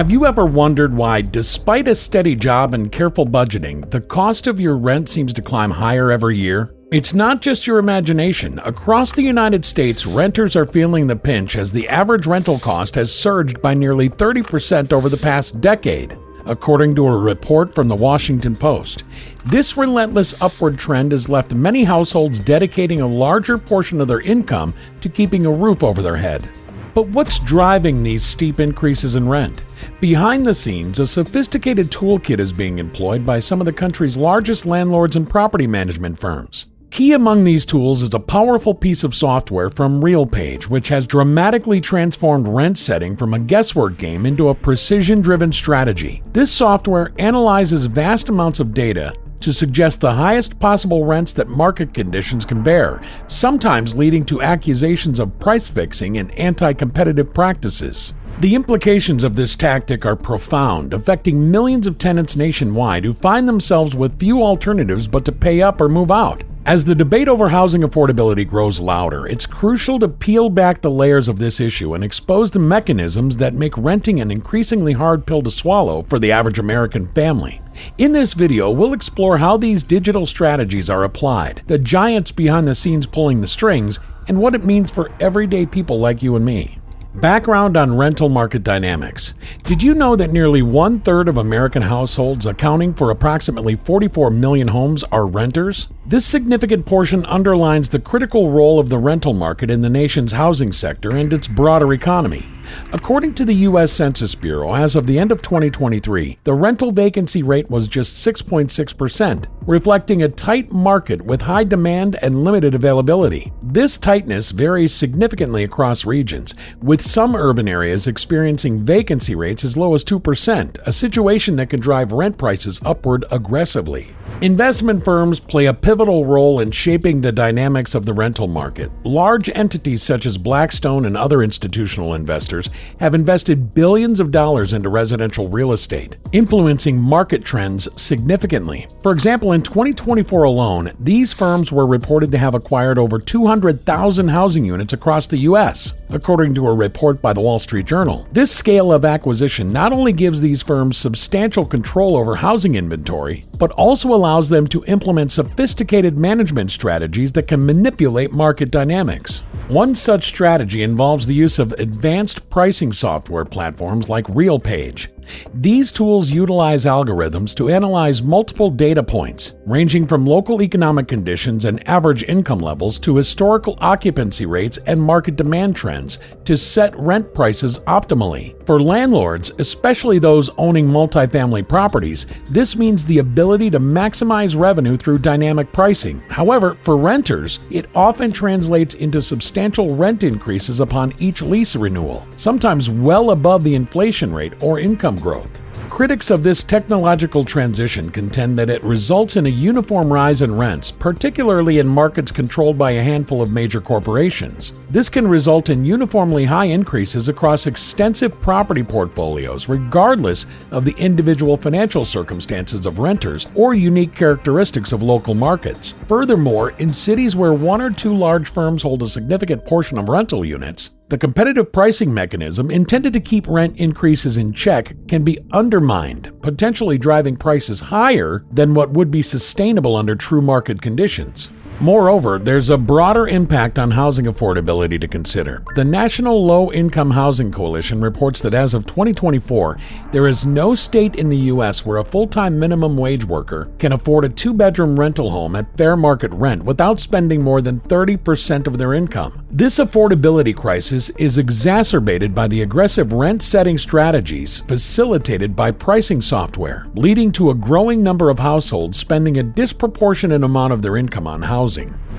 Have you ever wondered why, despite a steady job and careful budgeting, the cost of your rent seems to climb higher every year? It's not just your imagination. Across the United States, renters are feeling the pinch as the average rental cost has surged by nearly 30% over the past decade, according to a report from the Washington Post. This relentless upward trend has left many households dedicating a larger portion of their income to keeping a roof over their head. But what's driving these steep increases in rent? Behind the scenes, a sophisticated toolkit is being employed by some of the country's largest landlords and property management firms. Key among these tools is a powerful piece of software from RealPage, which has dramatically transformed rent setting from a guesswork game into a precision-driven strategy. This software analyzes vast amounts of data to suggest the highest possible rents that market conditions can bear, sometimes leading to accusations of price fixing and anti-competitive practices. The implications of this tactic are profound, affecting millions of tenants nationwide who find themselves with few alternatives but to pay up or move out. As the debate over housing affordability grows louder, it's crucial to peel back the layers of this issue and expose the mechanisms that make renting an increasingly hard pill to swallow for the average American family. In this video, we'll explore how these digital strategies are applied, the giants behind the scenes pulling the strings, and what it means for everyday people like you and me. Background on rental market dynamics. Did you know that nearly 1/3 of American households, accounting for approximately 44 million homes, are renters? This significant portion underlines the critical role of the rental market in the nation's housing sector and its broader economy. According to the U.S. Census Bureau, as of the end of 2023, the rental vacancy rate was just 6.6%, reflecting a tight market with high demand and limited availability. This tightness varies significantly across regions, with some urban areas experiencing vacancy rates as low as 2%, a situation that can drive rent prices upward aggressively. Investment firms play a pivotal role in shaping the dynamics of the rental market. Large entities such as Blackstone and other institutional investors have invested billions of dollars into residential real estate, influencing market trends significantly. For example, in 2024 alone, these firms were reported to have acquired over 200,000 housing units across the U.S., according to a report by the Wall Street Journal. This scale of acquisition not only gives these firms substantial control over housing inventory, but also allows them to implement sophisticated management strategies that can manipulate market dynamics. One such strategy involves the use of advanced pricing software platforms like RealPage. These tools utilize algorithms to analyze multiple data points, ranging from local economic conditions and average income levels to historical occupancy rates and market demand trends, to set rent prices optimally. For landlords, especially those owning multifamily properties, this means the ability to maximize revenue through dynamic pricing. However, for renters, it often translates into substantial rent increases upon each lease renewal, sometimes well above the inflation rate or income growth. Critics of this technological transition contend that it results in a uniform rise in rents, particularly in markets controlled by a handful of major corporations. This can result in uniformly high increases across extensive property portfolios, regardless of the individual financial circumstances of renters or unique characteristics of local markets. Furthermore, in cities where one or two large firms hold a significant portion of rental units, the competitive pricing mechanism intended to keep rent increases in check can be undermined, potentially driving prices higher than what would be sustainable under true market conditions. Moreover, there's a broader impact on housing affordability to consider. The National Low-Income Housing Coalition reports that as of 2024, there is no state in the U.S. where a full-time minimum wage worker can afford a two-bedroom rental home at fair market rent without spending more than 30% of their income. This affordability crisis is exacerbated by the aggressive rent-setting strategies facilitated by pricing software, leading to a growing number of households spending a disproportionate amount of their income on housing.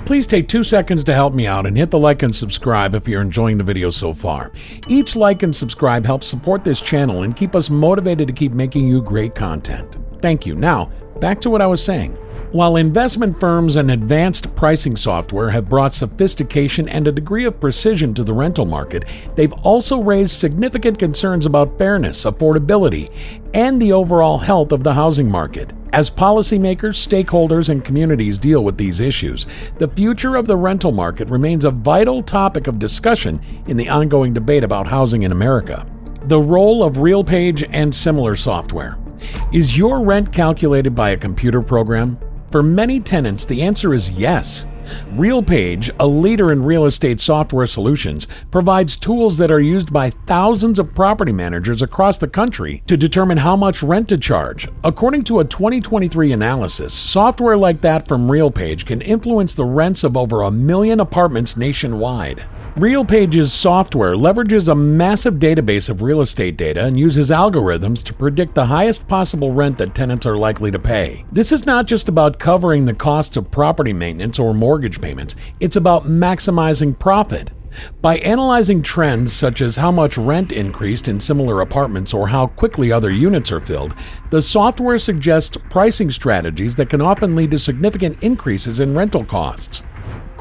Please take 2 seconds to help me out and hit the like and subscribe if you're enjoying the video so far. Each like and subscribe helps support this channel and keep us motivated to keep making you great content. Thank you. Now, back to what I was saying. While investment firms and advanced pricing software have brought sophistication and a degree of precision to the rental market, they've also raised significant concerns about fairness, affordability, and the overall health of the housing market. As policymakers, stakeholders, and communities deal with these issues, the future of the rental market remains a vital topic of discussion in the ongoing debate about housing in America. The role of RealPage and similar software. Is your rent calculated by a computer program? For many tenants, the answer is yes. RealPage, a leader in real estate software solutions, provides tools that are used by thousands of property managers across the country to determine how much rent to charge. According to a 2023 analysis, software like that from RealPage can influence the rents of over 1 million apartments nationwide. RealPage's software leverages a massive database of real estate data and uses algorithms to predict the highest possible rent that tenants are likely to pay. This is not just about covering the costs of property maintenance or mortgage payments, it's about maximizing profit. By analyzing trends such as how much rent increased in similar apartments or how quickly other units are filled, the software suggests pricing strategies that can often lead to significant increases in rental costs.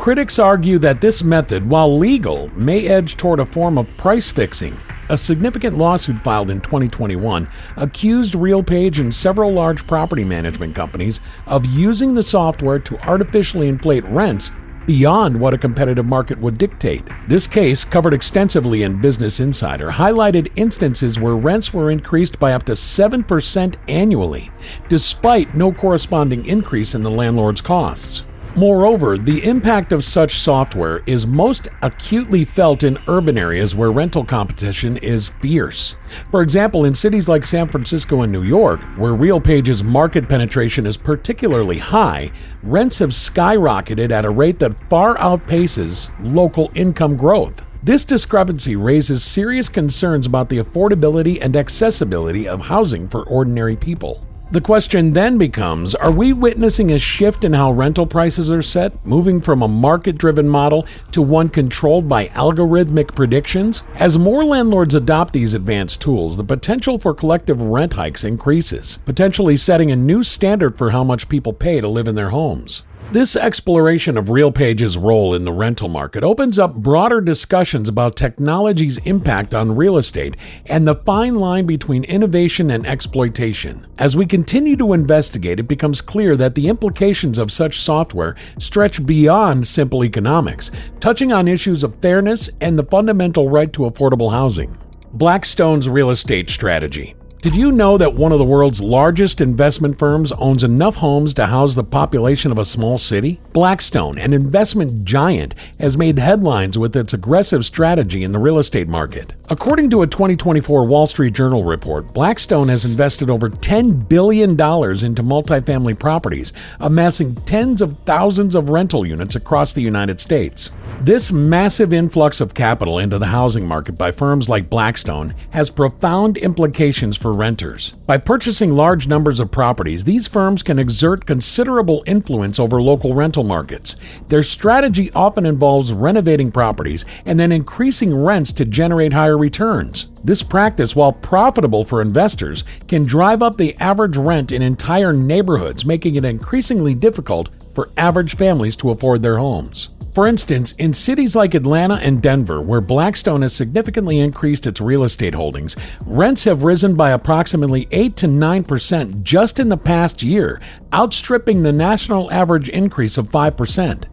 Critics argue that this method, while legal, may edge toward a form of price fixing. A significant lawsuit filed in 2021 accused RealPage and several large property management companies of using the software to artificially inflate rents beyond what a competitive market would dictate. This case, covered extensively in Business Insider, highlighted instances where rents were increased by up to 7% annually, despite no corresponding increase in the landlord's costs. Moreover, the impact of such software is most acutely felt in urban areas where rental competition is fierce. For example, in cities like San Francisco and New York, where RealPage's market penetration is particularly high, rents have skyrocketed at a rate that far outpaces local income growth. This discrepancy raises serious concerns about the affordability and accessibility of housing for ordinary people. The question then becomes, are we witnessing a shift in how rental prices are set, moving from a market-driven model to one controlled by algorithmic predictions? As more landlords adopt these advanced tools, the potential for collective rent hikes increases, potentially setting a new standard for how much people pay to live in their homes. This exploration of RealPage's role in the rental market opens up broader discussions about technology's impact on real estate and the fine line between innovation and exploitation. As we continue to investigate, it becomes clear that the implications of such software stretch beyond simple economics, touching on issues of fairness and the fundamental right to affordable housing. Blackstone's real estate strategy. Did you know that one of the world's largest investment firms owns enough homes to house the population of a small city? Blackstone, an investment giant, has made headlines with its aggressive strategy in the real estate market. According to a 2024 Wall Street Journal report, Blackstone has invested over $10 billion into multifamily properties, amassing tens of thousands of rental units across the United States. This massive influx of capital into the housing market by firms like Blackstone has profound implications for renters. By purchasing large numbers of properties, these firms can exert considerable influence over local rental markets. Their strategy often involves renovating properties and then increasing rents to generate higher returns. This practice, while profitable for investors, can drive up the average rent in entire neighborhoods, making it increasingly difficult for average families to afford their homes. For instance, in cities like Atlanta and Denver, where Blackstone has significantly increased its real estate holdings, rents have risen by approximately 8 to 9% just in the past year, outstripping the national average increase of 5%.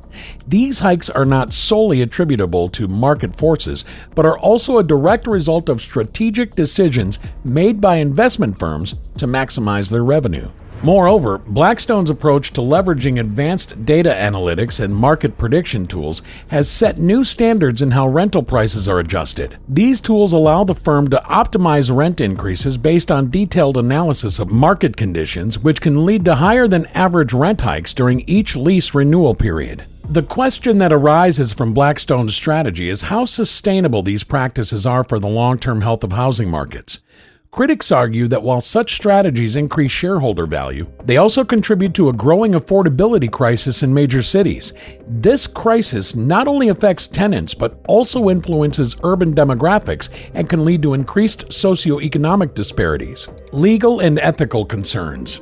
These hikes are not solely attributable to market forces, but are also a direct result of strategic decisions made by investment firms to maximize their revenue. Moreover, Blackstone's approach to leveraging advanced data analytics and market prediction tools has set new standards in how rental prices are adjusted. These tools allow the firm to optimize rent increases based on detailed analysis of market conditions, which can lead to higher than average rent hikes during each lease renewal period. The question that arises from Blackstone's strategy is how sustainable these practices are for the long-term health of housing markets. Critics argue that while such strategies increase shareholder value, they also contribute to a growing affordability crisis in major cities. This crisis not only affects tenants, but also influences urban demographics and can lead to increased socioeconomic disparities. Legal and ethical concerns.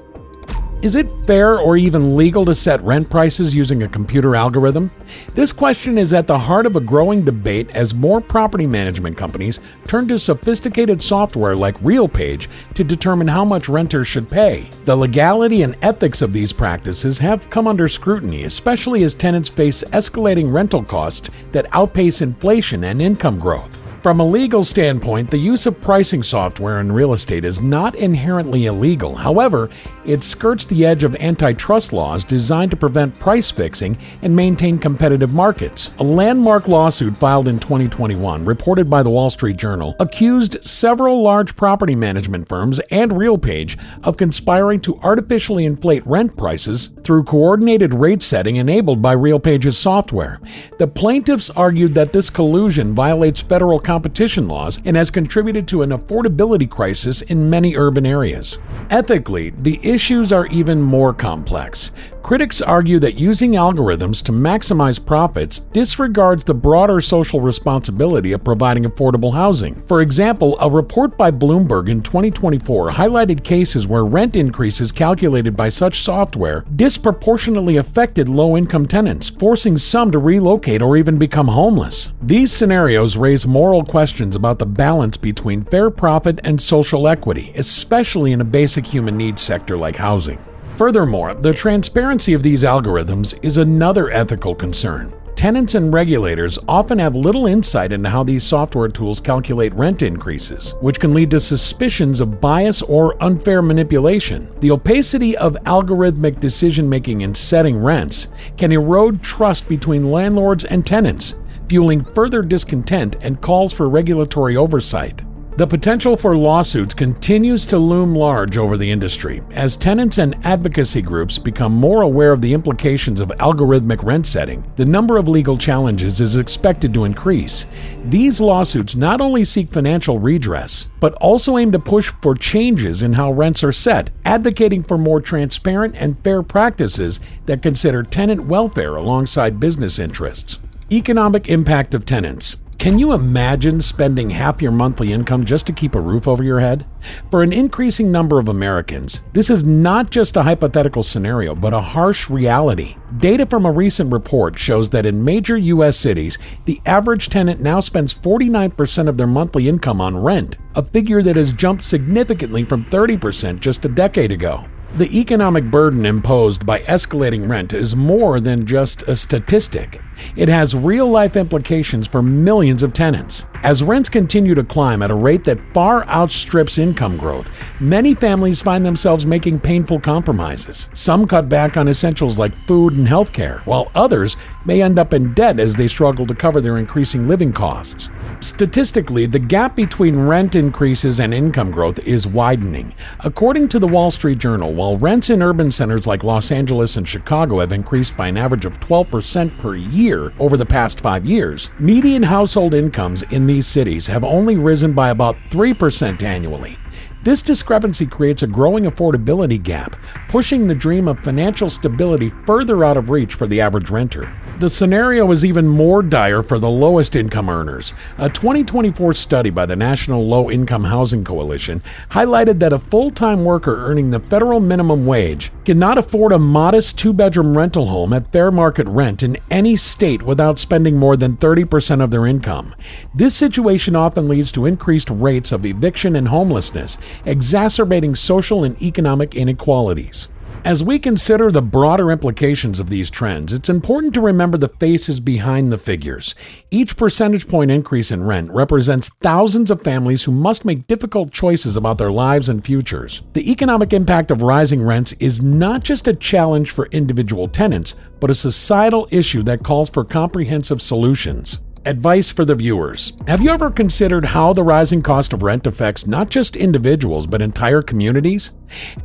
Is it fair or even legal to set rent prices using a computer algorithm? This question is at the heart of a growing debate as more property management companies turn to sophisticated software like RealPage to determine how much renters should pay. The legality and ethics of these practices have come under scrutiny, especially as tenants face escalating rental costs that outpace inflation and income growth. From a legal standpoint, the use of pricing software in real estate is not inherently illegal. However, it skirts the edge of antitrust laws designed to prevent price fixing and maintain competitive markets. A landmark lawsuit filed in 2021, reported by the Wall Street Journal, accused several large property management firms and RealPage of conspiring to artificially inflate rent prices through coordinated rate setting enabled by RealPage's software. The plaintiffs argued that this collusion violates federal competition laws and has contributed to an affordability crisis in many urban areas. Ethically, the issues are even more complex. Critics argue that using algorithms to maximize profits disregards the broader social responsibility of providing affordable housing. For example, a report by Bloomberg in 2024 highlighted cases where rent increases calculated by such software disproportionately affected low-income tenants, forcing some to relocate or even become homeless. These scenarios raise moral questions about the balance between fair profit and social equity, especially in a basic human needs sector like housing. Furthermore, the transparency of these algorithms is another ethical concern. Tenants and regulators often have little insight into how these software tools calculate rent increases, which can lead to suspicions of bias or unfair manipulation. The opacity of algorithmic decision-making in setting rents can erode trust between landlords and tenants, fueling further discontent and calls for regulatory oversight. The potential for lawsuits continues to loom large over the industry. As tenants and advocacy groups become more aware of the implications of algorithmic rent setting, the number of legal challenges is expected to increase. These lawsuits not only seek financial redress, but also aim to push for changes in how rents are set, advocating for more transparent and fair practices that consider tenant welfare alongside business interests. Economic impact of tenants. Can you imagine spending half your monthly income just to keep a roof over your head? For an increasing number of Americans, this is not just a hypothetical scenario, but a harsh reality. Data from a recent report shows that in major U.S. cities, the average tenant now spends 49% of their monthly income on rent, a figure that has jumped significantly from 30% just a decade ago. The economic burden imposed by escalating rent is more than just a statistic. It has real-life implications for millions of tenants. As rents continue to climb at a rate that far outstrips income growth, many families find themselves making painful compromises. Some cut back on essentials like food and healthcare, while others may end up in debt as they struggle to cover their increasing living costs. Statistically, the gap between rent increases and income growth is widening. According to the Wall Street Journal, while rents in urban centers like Los Angeles and Chicago have increased by an average of 12% per year over the past 5 years, median household incomes in these cities have only risen by about 3% annually. This discrepancy creates a growing affordability gap, pushing the dream of financial stability further out of reach for the average renter. The scenario is even more dire for the lowest income earners. A 2024 study by the National Low Income Housing Coalition highlighted that a full-time worker earning the federal minimum wage cannot afford a modest two-bedroom rental home at fair market rent in any state without spending more than 30% of their income. This situation often leads to increased rates of eviction and homelessness, exacerbating social and economic inequalities. As we consider the broader implications of these trends, it's important to remember the faces behind the figures. Each percentage point increase in rent represents thousands of families who must make difficult choices about their lives and futures. The economic impact of rising rents is not just a challenge for individual tenants, but a societal issue that calls for comprehensive solutions. Advice for the viewers. Have you ever considered how the rising cost of rent affects not just individuals, but entire communities?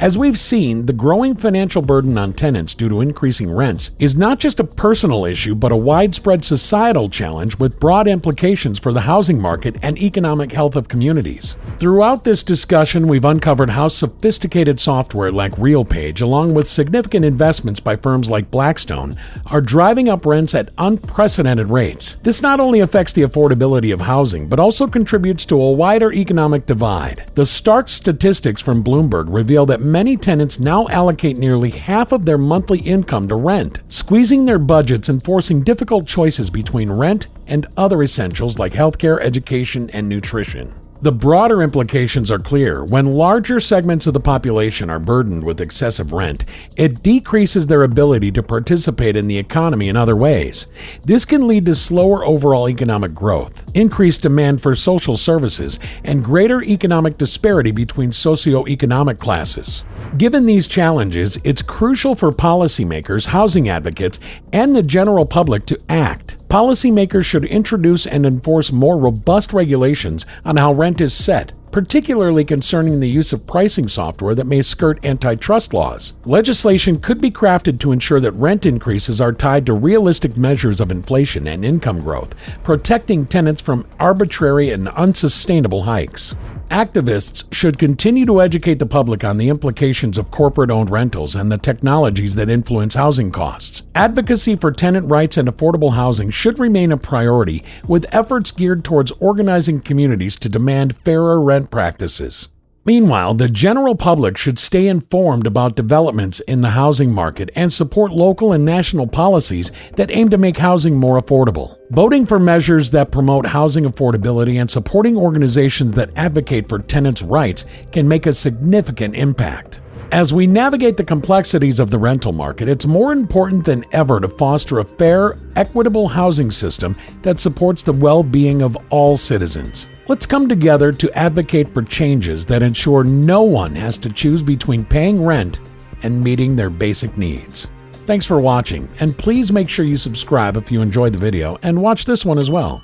As we've seen, the growing financial burden on tenants due to increasing rents is not just a personal issue, but a widespread societal challenge with broad implications for the housing market and economic health of communities. Throughout this discussion, we've uncovered how sophisticated software like RealPage, along with significant investments by firms like Blackstone, are driving up rents at unprecedented rates. This not only affects the affordability of housing, but also contributes to a wider economic divide. The stark statistics from Bloomberg reveal that many tenants now allocate nearly half of their monthly income to rent, squeezing their budgets and forcing difficult choices between rent and other essentials like healthcare, education, and nutrition. The broader implications are clear. When larger segments of the population are burdened with excessive rent, it decreases their ability to participate in the economy in other ways. This can lead to slower overall economic growth, increased demand for social services, and greater economic disparity between socioeconomic classes. Given these challenges, it's crucial for policymakers, housing advocates, and the general public to act. Policymakers should introduce and enforce more robust regulations on how rent is set, particularly concerning the use of pricing software that may skirt antitrust laws. Legislation could be crafted to ensure that rent increases are tied to realistic measures of inflation and income growth, protecting tenants from arbitrary and unsustainable hikes. Activists should continue to educate the public on the implications of corporate-owned rentals and the technologies that influence housing costs. Advocacy for tenant rights and affordable housing should remain a priority, with efforts geared towards organizing communities to demand fairer rent practices. Meanwhile, the general public should stay informed about developments in the housing market and support local and national policies that aim to make housing more affordable. Voting for measures that promote housing affordability and supporting organizations that advocate for tenants' rights can make a significant impact. As we navigate the complexities of the rental market, it's more important than ever to foster a fair, equitable housing system that supports the well-being of all citizens. Let's come together to advocate for changes that ensure no one has to choose between paying rent and meeting their basic needs. Thanks for watching, and please make sure you subscribe if you enjoyed the video and watch this one as well.